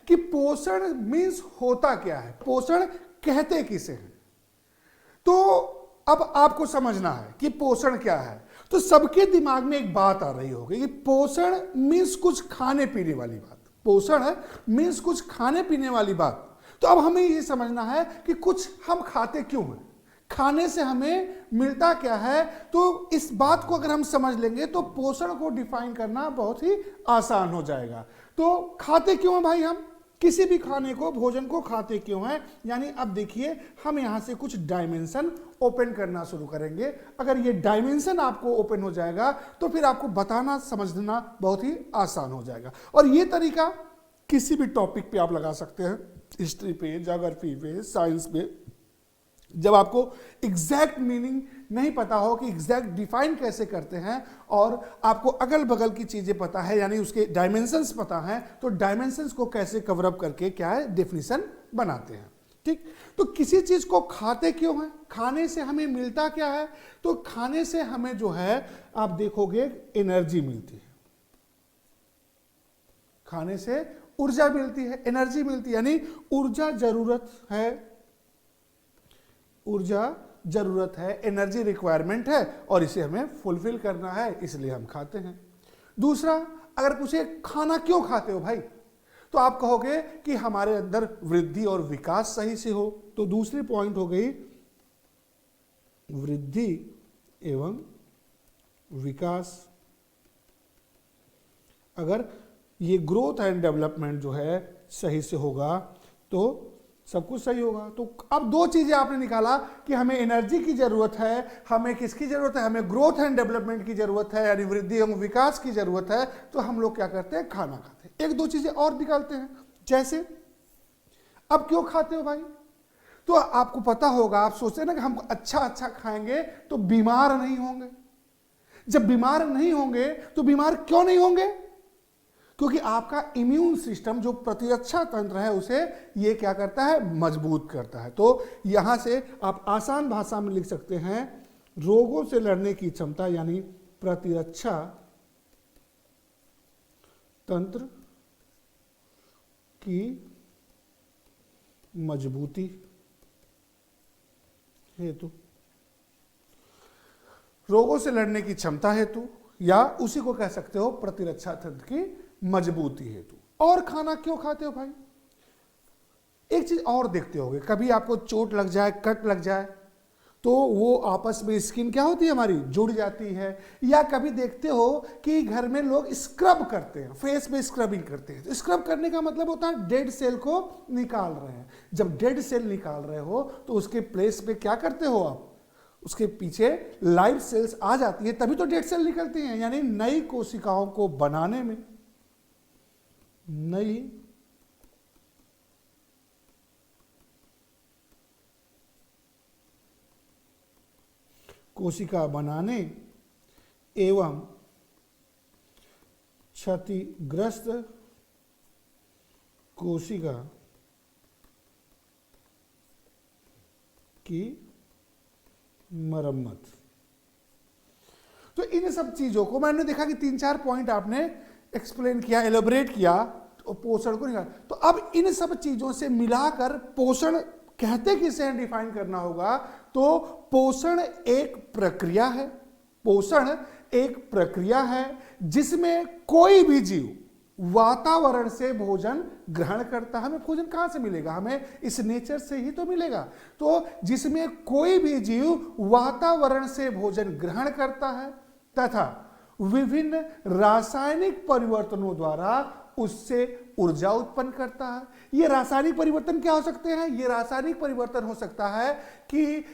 कि पोषण मीन्स होता क्या है, पोषण कहते किसे हैं। तो अब आपको समझना है कि पोषण क्या है। तो सबके दिमाग में एक बात आ रही होगी कि पोषण मीन्स कुछ खाने पीने वाली बात, पोषण है मीन्स कुछ खाने पीने वाली बात। तो अब हमें ये समझना है कि कुछ हम खाते क्यों हैं, खाने से हमें मिलता क्या है। तो इस बात को अगर हम समझ लेंगे तो पोषण को डिफाइन करना बहुत ही आसान हो जाएगा। तो खाते क्यों हैं भाई, हम किसी भी खाने को, भोजन को खाते क्यों हैं। यानी अब देखिए हम यहां से कुछ डायमेंशन ओपन करना शुरू करेंगे। अगर ये डायमेंशन आपको ओपन हो जाएगा तो फिर आपको बताना समझना बहुत ही आसान हो जाएगा। और ये तरीका किसी भी टॉपिक पे आप लगा सकते हैं, हिस्ट्री पे, ज्योग्राफी पे, साइंस पे। जब आपको एग्जैक्ट मीनिंग नहीं पता हो कि एग्जैक्ट डिफाइन कैसे करते हैं और आपको अगल बगल की चीजें पता है, यानी उसके डायमेंशंस पता है, तो डायमेंशंस को कैसे कवर अप करके क्या है डेफिनेशन बनाते हैं। ठीक, तो किसी चीज को खाते क्यों हैं, खाने से हमें मिलता क्या है। तो खाने से हमें जो है आप देखोगे एनर्जी मिलती है, खाने से ऊर्जा मिलती है, एनर्जी मिलती है, यानी ऊर्जा जरूरत है, ऊर्जा जरूरत है, एनर्जी रिक्वायरमेंट है और इसे हमें फुलफिल करना है, इसलिए हम खाते हैं। दूसरा, अगर पूछे खाना क्यों खाते हो भाई, तो आप कहोगे कि हमारे अंदर वृद्धि और विकास सही से हो। तो दूसरी पॉइंट हो गई वृद्धि एवं विकास। अगर ये ग्रोथ एंड डेवलपमेंट जो है सही से होगा तो सब कुछ सही होगा। तो अब दो चीजें आपने निकाला कि हमें एनर्जी की जरूरत है, हमें किसकी जरूरत है, हमें ग्रोथ एंड डेवलपमेंट की जरूरत है, यानी वृद्धि एवं विकास की जरूरत है। तो हम लोग क्या करते हैं, खाना खाते हैं। एक दो चीजें और निकालते हैं, जैसे अब क्यों खाते हो भाई, तो आपको पता होगा, आप सोचते हैं ना कि हम अच्छा अच्छा खाएंगे तो बीमार नहीं होंगे। जब बीमार नहीं होंगे तो बीमार क्यों नहीं होंगे, क्योंकि आपका इम्यून सिस्टम जो प्रतिरक्षा तंत्र है उसे ये क्या करता है, मजबूत करता है। तो यहां से आप आसान भाषा में लिख सकते हैं रोगों से लड़ने की क्षमता, यानी प्रतिरक्षा तंत्र की मजबूती हेतु, रोगों से लड़ने की क्षमता हेतु, या उसी को कह सकते हो प्रतिरक्षा तंत्र की मजबूती हेतु। और खाना क्यों खाते हो भाई, एक चीज और देखते होगे, कभी आपको चोट लग जाए, कट लग जाए, तो वो आपस में स्किन क्या होती है हमारी, जुड़ जाती है। या कभी देखते हो कि घर में लोग स्क्रब करते हैं, फेस में स्क्रबिंग करते हैं। तो स्क्रब करने का मतलब होता है डेड सेल को निकाल रहे हैं। जब डेड सेल निकाल रहे हो तो उसके प्लेस पे क्या करते हो आप, उसके पीछे लाइव सेल्स आ जाती है, तभी तो डेड सेल निकलती हैं। यानी नई कोशिकाओं को बनाने में, नई कोशिका बनाने एवं क्षतिग्रस्त कोशिका की मरम्मत। तो इन सब चीजों को मैंने देखा कि 3-4 पॉइंट आपने एक्सप्लेन किया, एलोबरेट किया, तो पोषण को निकाला। तो अब इन सब चीजों से मिलाकर पोषण कहते किसे डिफाइन करना होगा। तो पोषण एक प्रक्रिया है, पोषण एक प्रक्रिया है जिसमें कोई भी जीव वातावरण से भोजन ग्रहण करता है। हमें भोजन कहां से मिलेगा, हमें इस नेचर से ही तो मिलेगा। तो जिसमें कोई भी जीव वातावरण से भोजन ग्रहण करता है तथा विभिन्न रासायनिक परिवर्तनों द्वारा उससे ऊर्जा उत्पन्न करता है। ये रासायनिक परिवर्तन क्या हो सकते हैं, ये रासायनिक परिवर्तन हो सकता है कि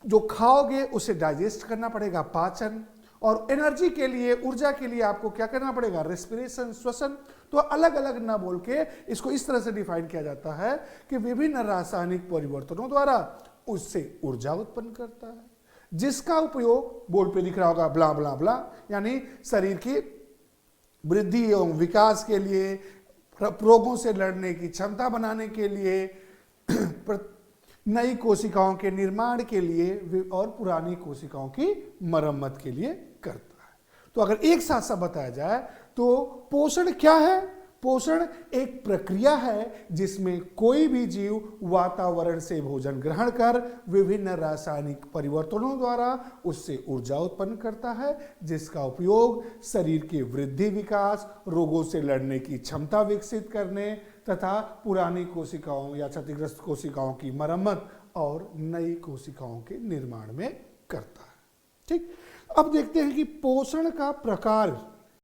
जो खाओगे उसे डाइजेस्ट करना पड़ेगा, पाचन, और एनर्जी के लिए, ऊर्जा के लिए आपको क्या करना पड़ेगा, रेस्पिरेशन, श्वसन। तो अलग अलग ना बोल के इसको इस तरह से डिफाइन किया जाता है कि विभिन्न रासायनिक परिवर्तनों द्वारा उससे ऊर्जा उत्पन्न करता है, जिसका उपयोग बोर्ड पे लिख रहा होगा ब्ला ब्ला ब्ला, यानी शरीर की वृद्धि एवं विकास के लिए, रोगों से लड़ने की क्षमता बनाने के लिए, नई कोशिकाओं के निर्माण के लिए और पुरानी कोशिकाओं की मरम्मत के लिए करता है। तो अगर एक साथ सब बताया जाए तो पोषण क्या है, पोषण एक प्रक्रिया है जिसमें कोई भी जीव वातावरण से भोजन ग्रहण कर विभिन्न रासायनिक परिवर्तनों द्वारा उससे ऊर्जा उत्पन्न करता है, जिसका उपयोग शरीर के वृद्धि, विकास, रोगों से लड़ने की क्षमता विकसित करने तथा पुरानी कोशिकाओं या क्षतिग्रस्त कोशिकाओं की मरम्मत और नई कोशिकाओं के निर्माण में करता है। ठीक, अब देखते हैं कि पोषण का प्रकार